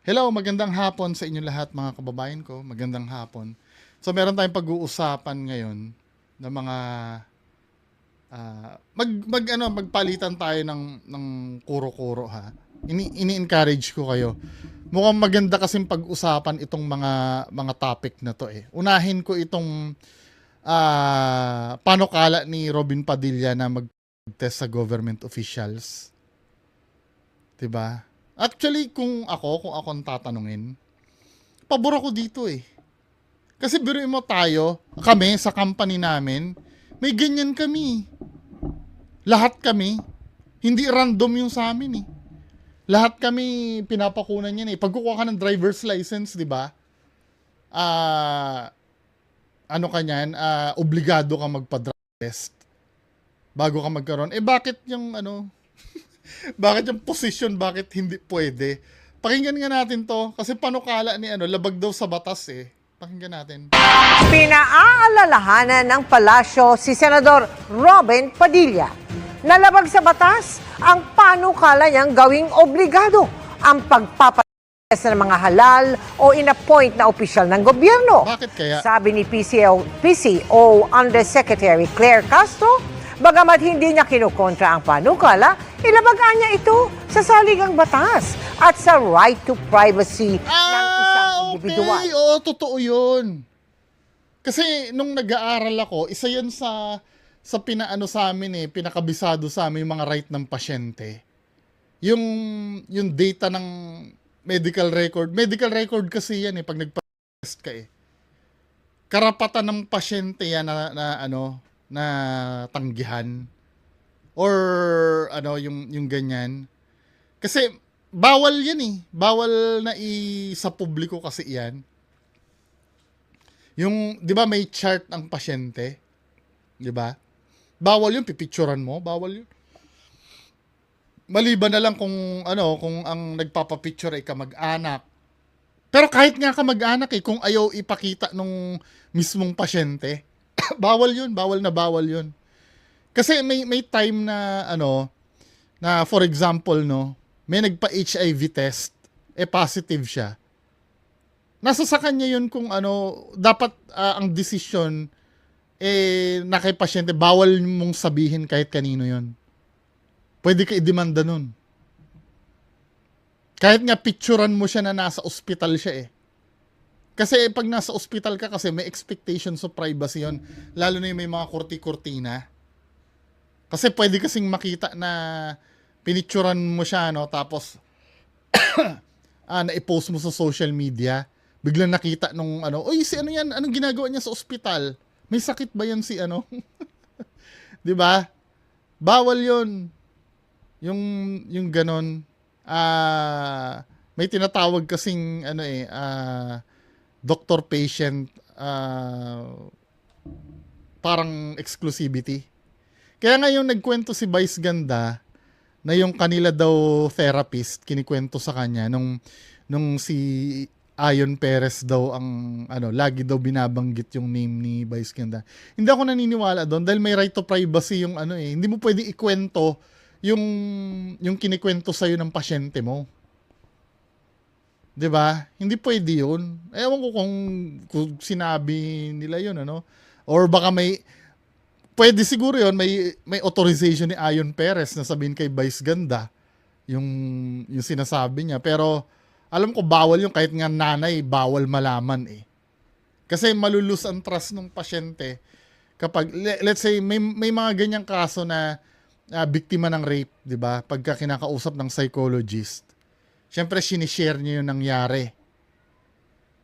Hello, magandang hapon sa inyo lahat mga kababayan ko. Magandang hapon. So meron tayong pag-uusapan ngayon ng mga magpalitan tayo ng kuro-kuro ha. Ini-encourage ko kayo. Mukhang maganda kasing pag-usapan itong mga topic na to eh. Unahin ko itong panukala ni Robin Padilla na mag-test sa government officials. 'Di ba? Actually, kung ako ang tatanungin, pabor ako dito eh. Kasi biruin mo kami sa company namin, may ganyan kami. Lahat kami, hindi random yung sa amin eh. Lahat kami pinapakunan yan eh. Pag kukuha ka ng driver's license, di ba? Ano ka niyan, obligado ka magpa-drive test bago ka magkaroon. Bakit yung bakit yung position, bakit hindi pwede? Pakinggan nga natin to kasi panukala ni labag daw sa batas eh. Pakinggan natin. Pinaalalahanan ng palasyo si Senador Robin Padilla. Nalabag sa batas ang panukala niyang gawing obligado ang pagpapatest ng mga halal o in-appoint na opisyal ng gobyerno. Bakit kaya? Sabi ni PCO Undersecretary Claire Castro, bagamat hindi niya kinukontra ang panukala, ilabagaan niya ito sa saligang batas at sa right to privacy ng isang individual. Okay. Oo, totoo yun. Kasi nung nag-aaral ako, isa yun sa sa amin eh, pinakabisado sa amin yung mga right ng pasyente. Yung data ng medical record. Medical record kasi yan eh, pag nagpa-test ka eh. Karapatan ng pasyente yan na tanggihan or yung ganyan. Kasi bawal yan eh. Bawal na sa publiko kasi yan. Yung 'di ba may chart ang pasyente? 'Di ba? Bawal yun, pipicturan mo, bawal yun. Maliban na lang kung ang nagpapapicture ay kamag-anak. Pero kahit nga kamag-anak kung ayaw ipakita nung mismong pasyente, bawal yun, bawal yun. Kasi may time na na for example may nagpa-HIV test, positive siya. Nasa sa kanya yun kung dapat ang desisyon na kay pasyente, bawal mong sabihin kahit kanino yun. Pwede ka i-demanda nun. Kahit nga picturean mo siya na nasa ospital siya eh. Kasi pag nasa ospital ka kasi may expectations of privacy yun. Lalo na yung may mga kurti-kurtina. Kasi pwede kasing makita na pinicturean mo siya tapos na-post mo sa social media. Biglang nakita nung oy si yan, anong ginagawa niya sa ospital? May sakit ba yan si 'Di ba? Bawal 'yun. Yung ganon. May tinatawag kasing doctor patient parang exclusivity. Kaya ngayon nagkwento si Vice Ganda na yung kanila daw therapist kinikwento sa kanya nung si Ayon Perez daw ang lagi daw binabanggit yung name ni Vice Ganda. Hindi ako naniniwala doon dahil may right to privacy yung hindi mo pwedeng ikwento yung kinikwento sa ng pasyente mo. 'Di ba? Hindi pwede 'yun. Ewan ko kung sinabi nila 'yun or baka pwede siguro 'yun, may authorization ni Ayon Perez na sabihin kay Vice Ganda yung sinasabi niya, pero alam ko bawal yung kahit nga nanay, bawal malaman eh. Kasi malulus ang trust ng pasyente kapag, let's say, may mga ganyang kaso na biktima ng rape, di ba? Pagka kinakausap ng psychologist, syempre sinishare niyo yung nangyari.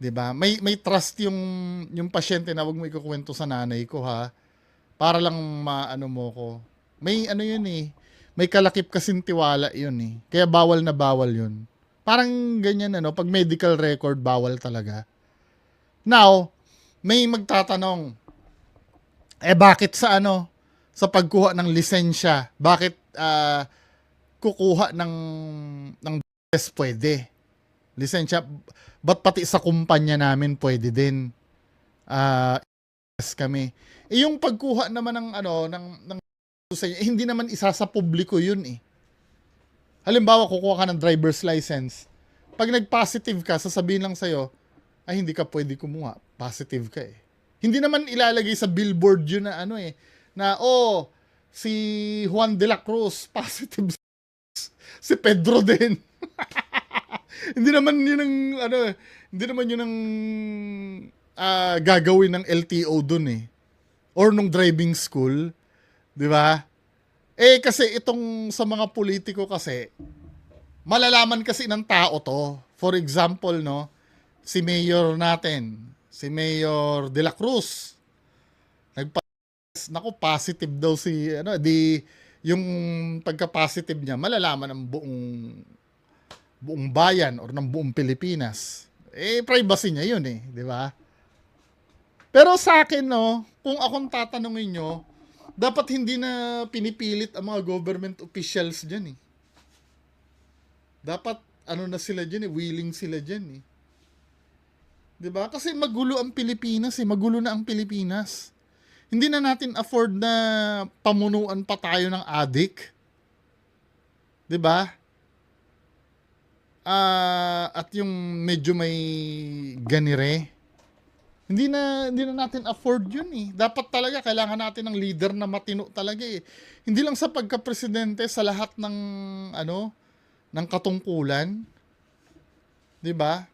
Di ba? May trust yung pasyente na wag mo ikukwento sa nanay ko ha. Para lang mo ko. May yun eh. May kalakip kasing tiwala yun eh. Kaya bawal na bawal yun. Parang ganyan pag medical record bawal talaga. Now, may magtatanong, bakit sa sa pagkuha ng lisensya, bakit kukuha ng test pwede? Lisensya, ba't pati sa kumpanya namin pwede din? Kami. Yung pagkuha naman ng hindi naman isa sa publiko yun eh. Halimbawa, kukuha ka ng driver's license. Pag nag-positive ka, sasabihin lang sa'yo, ay hindi ka pwede kumuha. Positive ka eh. Hindi naman ilalagay sa billboard yun na ano eh, na si Juan de la Cruz, positive. Si Pedro din. Hindi naman yun ang, ano, hindi naman yun ang gagawin ng LTO dun eh. Or nung driving school. Di ba? Kasi itong sa mga politiko kasi, malalaman kasi ng tao to. For example, no, si Mayor natin, si Mayor De La Cruz, naku, positive daw si, yung pagka-positive niya, malalaman ng buong bayan or ng buong Pilipinas. Privacy niya yun eh, di ba? Pero sa akin, no, kung akong tatanungin nyo, dapat hindi na pinipilit ang mga government officials dyan eh. Dapat, na sila dyan eh, willing sila dyan eh. Diba? Kasi magulo ang Pilipinas eh, magulo na ang Pilipinas. Hindi na natin afford na pamunuan pa tayo ng adik. Diba? At yung medyo may ganire. Hindi na natin afford yun eh. Dapat talaga, kailangan natin ng leader na matino talaga eh. Hindi lang sa pagka-presidente, sa lahat ng, ng katungkulan. Diba?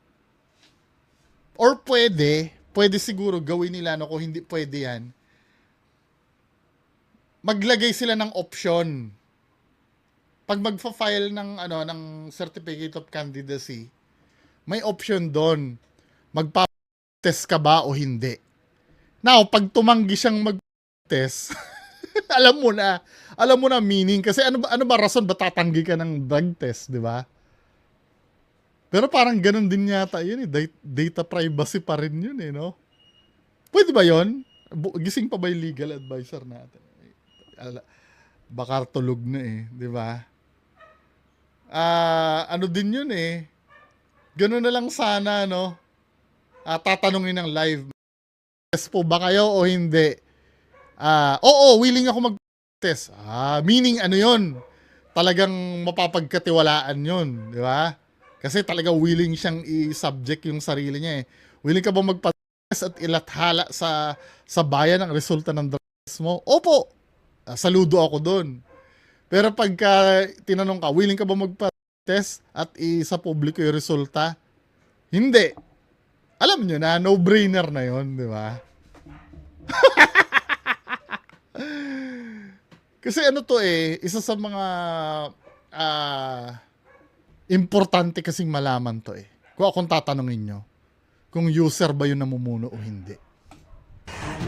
Or pwede siguro gawin nila, kung hindi pwede yan, maglagay sila ng option. Pag magfa-file ng certificate of candidacy, may option doon. Magpa-test ka ba o hindi? Now, pag tumanggi siyang mag-test, alam mo na meaning. Kasi ano ba rason ba tatanggi ka ng drug test, di ba? Pero parang ganun din yata yun eh. Data privacy pa rin yun eh, no? Pwede ba yun? Gising pa ba yung legal advisor natin? Baka tulog na eh, di ba? Ano din yun eh. Ganun na lang sana, no? Tatanungin ng live. Yes po ba kayo o hindi? Oo, willing ako mag-test. Meaning ano yun? Talagang mapapagkatiwalaan yun, di ba? Kasi talaga willing siyang i-subject yung sarili niya eh. Willing ka ba magpa-test at ilathala sa bayan ang resulta ng test mo? Opo! Saludo ako doon. Pero pagka tinanong ka, willing ka ba magpa-test at sa publiko yung resulta? Hindi. Alam nyo na, no-brainer na yon, di ba? Kasi isa sa mga importante kasing malaman to eh. Kung akong tatanungin nyo, kung user ba yun namumuno o hindi.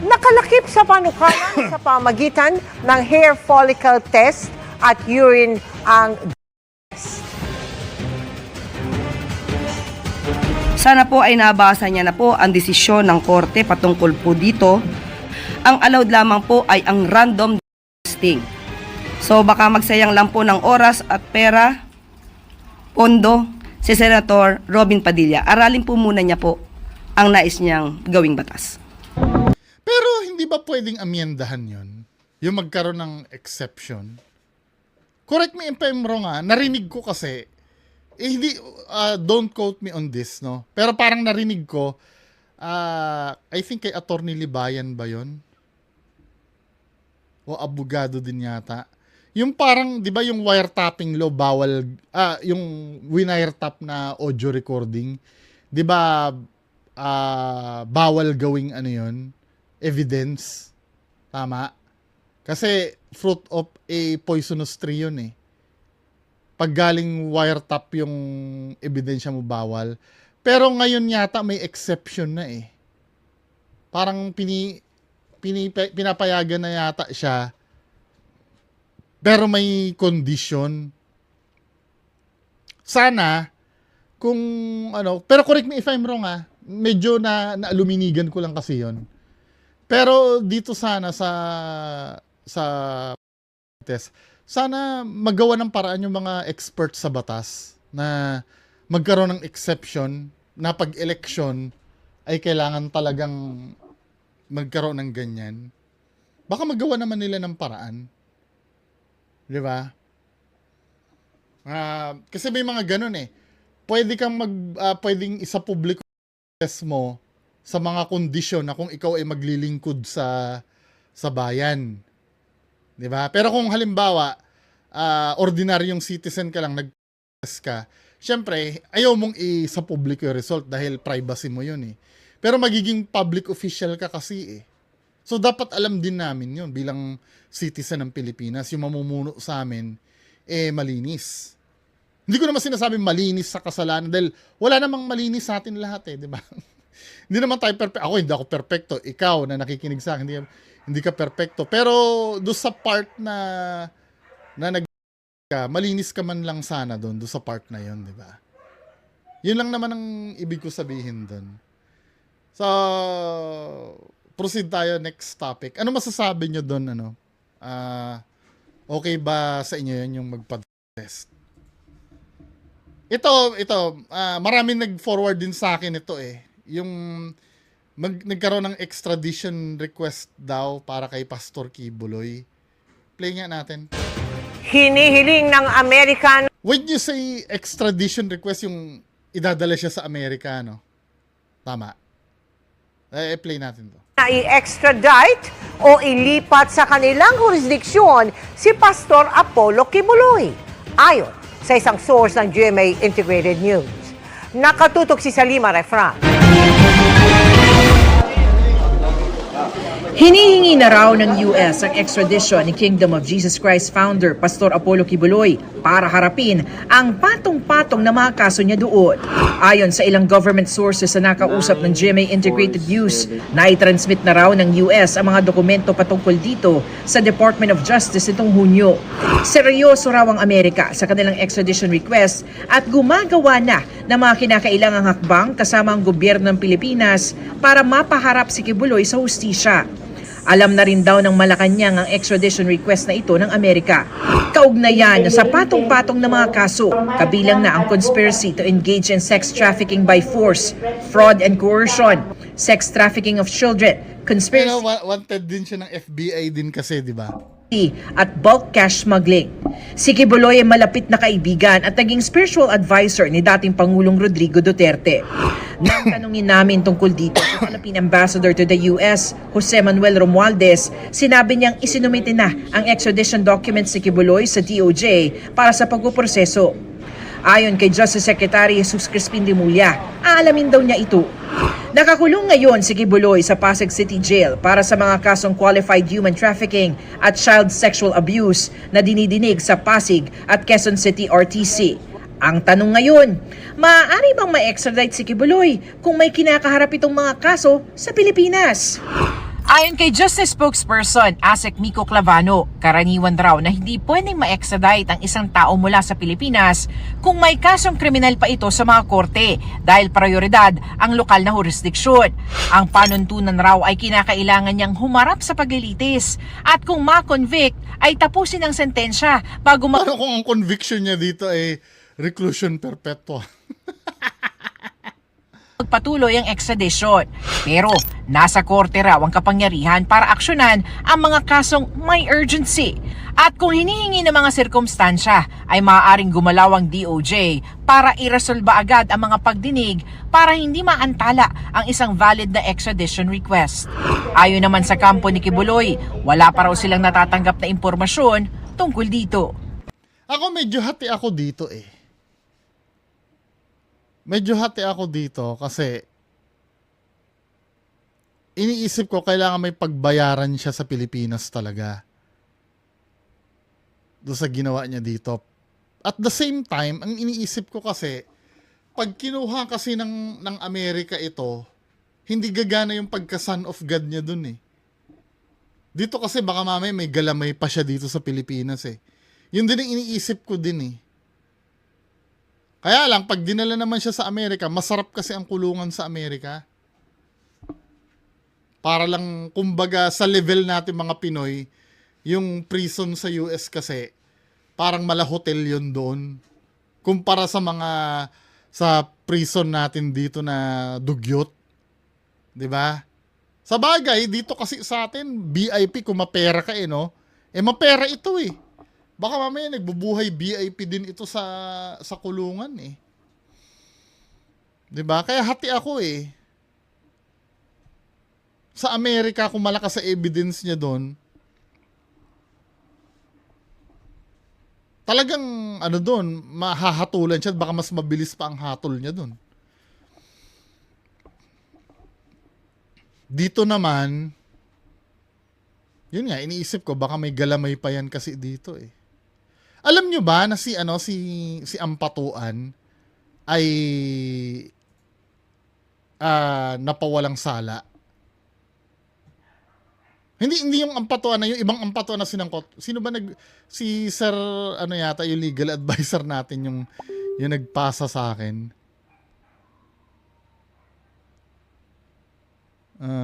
Nakalakip sa panukalan sa pamagitan ng hair follicle test at urine ang Sana po ay nabasa niya na po ang desisyon ng korte patungkol po dito. Ang allowed lamang po ay ang random testing. So baka magsayang lang po ng oras at pera, pondo, si Senator Robin Padilla. Aralin po muna niya po ang nais niyang gawing batas. Pero hindi ba pwedeng amyendahan yon? Yung magkaroon ng exception? Correct me if I'm wrong narinig ko kasi, hindi, don't quote me on this, no? Pero parang narinig ko, I think kay Attorney Libayan ba yun? O abogado din yata. Yung parang, di ba yung wiretapping law, bawal, yung wiretap na audio recording, di ba, bawal gawing yun, evidence. Tama? Kasi fruit of a poisonous tree yun eh. Pag galing wiretap yung ebidensya mo, bawal. Pero ngayon yata may exception na eh. Parang pinapayagan na yata siya. Pero may condition. Sana, kung pero correct me if I'm wrong medyo naaluminigan ko lang kasi yon. Pero dito sana sa test, sana magawa ng paraan yung mga expert sa batas na magkaroon ng exception na pag-election ay kailangan talagang magkaroon ng ganyan. Baka magawa naman nila ng paraan. Di ba? Kasi may mga ganun eh. pwedeng isa publiko test mo sa mga kondisyon na kung ikaw ay maglilingkod sa bayan. 'Di ba? Pero kung halimbawa, ordinaryong citizen ka lang, nag-test ka, syempre, ayaw mong sa publiko yung result dahil privacy mo yun eh. Pero magiging public official ka kasi eh. So, dapat alam din namin yun bilang citizen ng Pilipinas, yung mamumuno sa amin, malinis. Hindi ko naman sinasabing malinis sa kasalanan dahil wala namang malinis sa atin lahat eh, di ba? Hindi naman tayo perfecto. Ako, hindi ako perfecto. Ikaw na nakikinig sa akin, hindi ka perfecto. Pero doon sa part na malinis ka man lang sana doon sa part na yun, di ba? Yun lang naman ang ibig ko sabihin doon. So, proceed tayo next topic. Ano masasabi nyo doon, ano? Okay ba sa inyo yun yung magpa-test? Ito, maraming nag-forward din sa akin ito eh. Yung nagkaroon ng extradition request daw para kay Pastor Kibuloy. Play nga natin. Hinihiling ng American When you say extradition request, yung idadala siya sa Amerika, no? Tama. Play natin to. na i-extradite o ilipat sa kanilang jurisdiksyon si Pastor Apollo Kibuloy. Ayon sa isang source ng GMA Integrated News. Nakatutok si Salima Refran. Hinihingi na raw ng US ang extradition ni Kingdom of Jesus Christ founder Pastor Apollo Kibuloy para harapin ang patong-patong na mga kaso niya doon. Ayon sa ilang government sources na nakausap ng GMA Integrated News, nai-transmit na raw ng US ang mga dokumento patungkol dito sa Department of Justice itong Hunyo. Seryoso raw ang Amerika sa kanilang extradition request at gumagawa na ng mga kinakailangang hakbang kasama ang gobyerno ng Pilipinas para mapaharap si Kibuloy sa hustisya. Alam na rin daw ng Malacanang ang extradition request na ito ng Amerika. Kaugnayan sa patong-patong na mga kaso, kabilang na ang conspiracy to engage in sex trafficking by force, fraud and coercion, sex trafficking of children, conspiracy Wanted din siya ng FBI din kasi, di ba? at bulk cash smuggling. Si Kibuloy ay malapit na kaibigan at naging spiritual advisor ni dating Pangulong Rodrigo Duterte. Nang tanungin namin tungkol dito sa Philippine Ambassador to the US, Jose Manuel Romualdez, sinabi niyang isinumite na ang extradition documents si Kibuloy sa DOJ para sa pagpuproseso. Ayon kay Justice Secretary Jesus Crispin Remulla, aalamin daw niya ito. Nakakulong ngayon si Kibuloy sa Pasig City Jail para sa mga kasong qualified human trafficking at child sexual abuse na dinidinig sa Pasig at Quezon City RTC. Ang tanong ngayon, maaari bang ma-extradite si Kibuloy kung may kinakaharap itong mga kaso sa Pilipinas? Ayon kay Justice Spokesperson Asek Miko Clavano, karaniwan raw na hindi pwedeng ma-extradite ang isang tao mula sa Pilipinas kung may kasong kriminal pa ito sa mga korte dahil prioridad ang lokal na jurisdiksyon. Ang panuntunan raw ay kinakailangan niyang humarap sa paglilitis at kung ma-convict ay tapusin ang sentensya bago Paano kung ang conviction niya dito ay reclusion perpetua? magpatuloy ang extradition. Pero nasa korte raw ang kapangyarihan para aksyonan ang mga kasong may urgency. At kung hinihingi ng mga sirkumstansya ay maaaring gumalaw ang DOJ para iresolba agad ang mga pagdinig para hindi maantala ang isang valid na extradition request. Ayon naman sa kampo ni Kibuloy, wala pa raw silang natatanggap na impormasyon tungkol dito. Ako medyo hati ako dito eh. Medyo hati ako dito kasi iniisip ko kailangan may pagbayaran siya sa Pilipinas talaga doon sa ginawa niya dito. At the same time, ang iniisip ko kasi pag kinuha kasi ng Amerika ito, hindi gagana yung pagka-son of God niya dun eh. Dito kasi baka mamaya may galamay pa siya dito sa Pilipinas eh. Yun din ang iniisip ko din eh. Kaya lang, pag dinala naman siya sa Amerika, masarap kasi ang kulungan sa Amerika. Para lang, kumbaga, sa level natin mga Pinoy, yung prison sa US kasi, parang mala hotel yun doon. Kumpara sa prison natin dito na dugyot. 'Di ba? Sa bagay, dito kasi sa atin, VIP, kung mapera ka no? Mapera ito eh. Baka mamaya nagbubuhay VIP din ito sa kulungan eh. 'Di ba? Kaya hati ako eh. Sa Amerika, kung malakas sa evidence niya doon, talagang ano doon, mahahatulan siya, baka mas mabilis pa ang hatol niya doon. Dito naman, yun nga, iniisip ko, baka may galamay pa yan kasi dito eh. Alam nyo ba na si Ampatuan ay napawalang sala? Hindi yung Ampatuan na, yung ibang Ampatuan na sinangkot. Sino ba si Sir ano yata yung legal advisor natin yung nagpasa sa akin.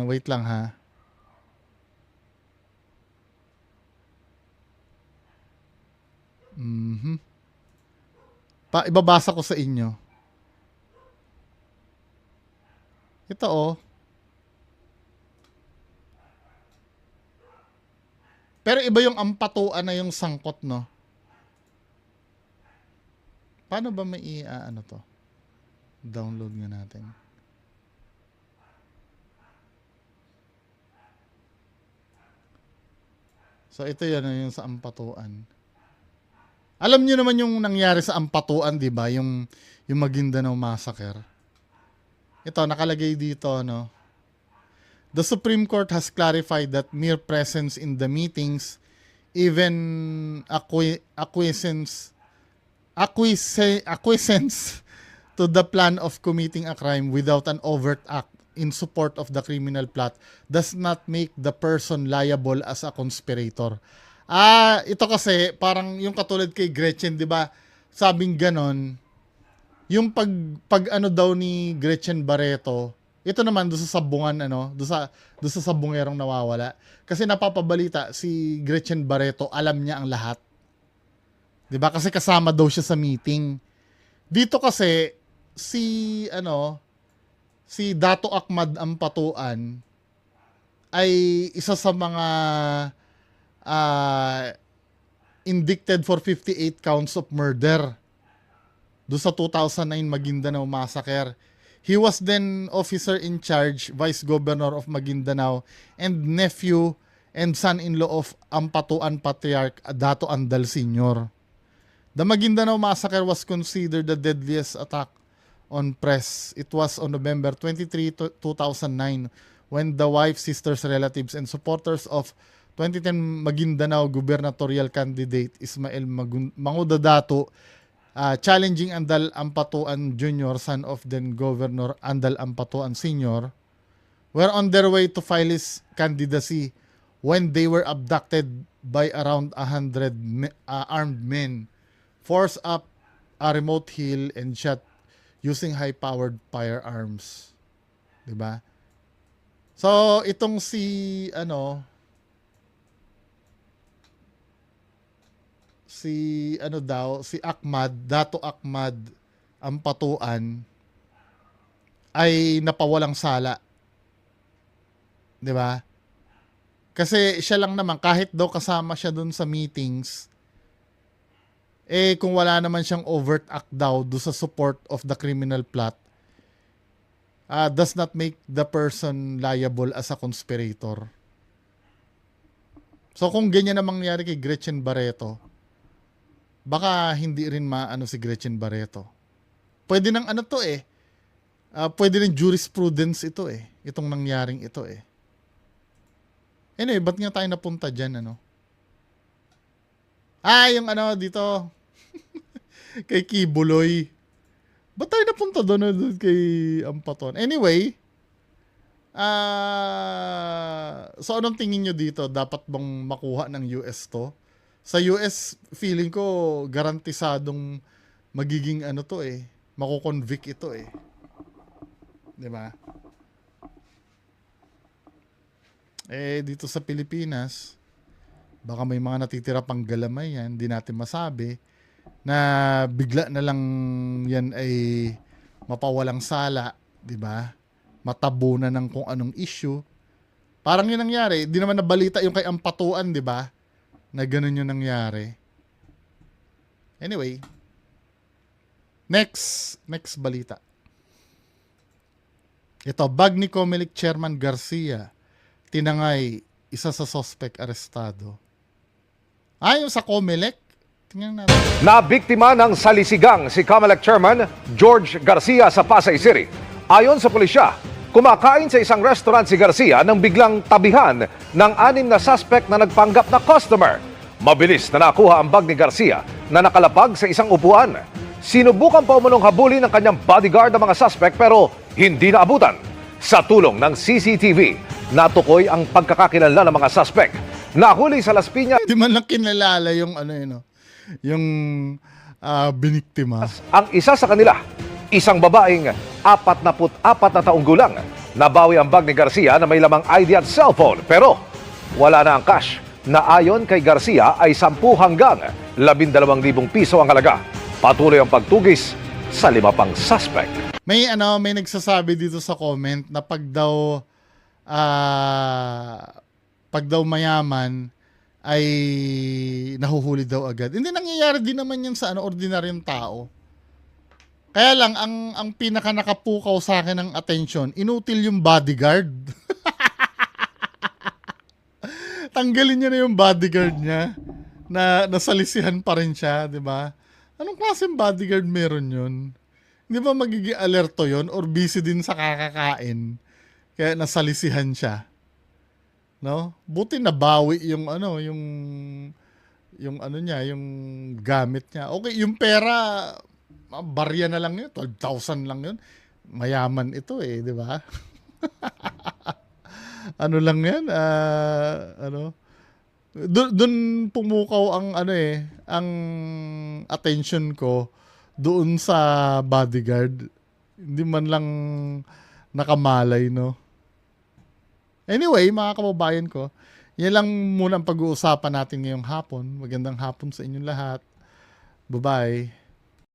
Wait lang ha. Ibabasa ko sa inyo. Ito oh. Pero iba yung Ampatuan na yung sangkot, no? Paano ba may ano to? Download nga natin. So ito yan yung sa Ampatuan. Alam niyo naman yung nangyari sa Ampatuan, 'di ba? Yung Maguindanao massacre. Ito nakalagay dito, no? The Supreme Court has clarified that mere presence in the meetings, even acquiescence to the plan of committing a crime without an overt act in support of the criminal plot does not make the person liable as a conspirator. Ito kasi parang yung katulad kay Gretchen, 'di ba? Sabing ganon, yung pag ano daw ni Gretchen Barreto, ito naman doon sa sabungan doon sa sabungerong nawawala. Kasi napapabalita si Gretchen Barreto, alam niya ang lahat. 'Di ba? Kasi kasama daw siya sa meeting. Dito kasi si Dato Ahmad Ampatuan ay isa sa mga indicted for 58 counts of murder do sa 2009 Maguindanao massacre. He was then officer in charge, Vice Governor of Maguindanao, and nephew and son-in-law of Ampatuan Patriarch Dato Andal Sr. The Maguindanao massacre was considered the deadliest attack on press. It was on November 23, 2009 when the wife, sisters, relatives, and supporters of 2010 Maguindanao gubernatorial candidate Ismael Manguda Dato challenging Andal Ampatuan Jr., son of then Governor Andal Ampatuan Sr., were on their way to file his candidacy when they were abducted by around 100 armed men, forced up a remote hill and shot using high-powered firearms. Diba? So, itong si Ahmad, Dato Ahmad Ampatuan ay napawalang sala. 'Di ba? Kasi siya lang naman, kahit daw kasama siya dun sa meetings, kung wala naman siyang overt act daw do sa support of the criminal plot, does not make the person liable as a conspirator. So kung ganyan na mangyari kay Gretchen Barreto, baka hindi rin maano si Gretchen Barreto. Pwede nang pwede rin jurisprudence ito itong nangyaring ito Anyway, ba't nga tayo napunta dyan, yung dito, kay Kibuloy. Ba't tayo napunta doon kay Ampatuan? Anyway, so anong tingin nyo dito? Dapat bang makuha ng US to? Sa US, feeling ko, garantisadong magiging mako-convict ito Diba? Dito sa Pilipinas, baka may mga natitira pang galamay yan, hindi natin masabi, na bigla na lang yan ay mapawalang sala, diba? Matabunan ng kung anong issue. Parang yun nangyari, di naman nabalita yung kay Ampatuan, diba? Na ganun yung nangyari. Anyway, next balita. Ito, bag ni Comelec Chairman Garcia, tinangay, isa sa suspect arestado. Yung sa Comelec, tingnan natin. Nabiktima ng salisigang si Comelec Chairman George Garcia sa Pasay City. Ayon sa pulisya, kumakain sa isang restaurant si Garcia nang biglang tabihan ng 6 na suspect na nagpanggap na customer. Mabilis na nakuha ang bag ni Garcia na nakalapag sa isang upuan. Sinubukan pa umunong habulin ng kanyang bodyguard ang mga suspect pero hindi naabutan. Sa tulong ng CCTV, natukoy ang pagkakakilala ng mga suspect. Nahuli sa Las Piñas Di man lang kinalala yung yung biniktima. ang isa sa kanila, isang babaeng 44 na taong gulang. Nabawi ang bag ni Garcia na may lamang ID at cellphone pero wala na ang cash na ayon kay Garcia ay 10 hanggang 12,000 piso ang halaga. Patuloy ang pagtugis sa 5 pang suspect. May nagsasabi dito sa comment na pag daw mayaman ay nahuhuli daw agad. Hindi, nangyayari din naman yan sa ordinaryong tao. Kaya lang ang pinaka nakapukaw sa akin ng attention, inutil yung bodyguard. Tanggalin niya na yung bodyguard niya na nasalisihan pa rin siya, 'di ba? Anong klaseng bodyguard meron 'yun? Hindi ba magiging alerto 'yon or busy din sa kakakain kaya nasalisihan siya? No? Buti nabawi yung yung gamit niya. Okay, yung pera barya na lang yun, 12,000 lang yun. Mayaman ito di ba? Ano lang yan? Doon pumukaw ang ang attention ko doon sa bodyguard. Hindi man lang nakamalay, no? Anyway, mga kababayan ko, yan lang muna ang pag-uusapan natin ngayong hapon. Magandang hapon sa inyong lahat. Bye-bye.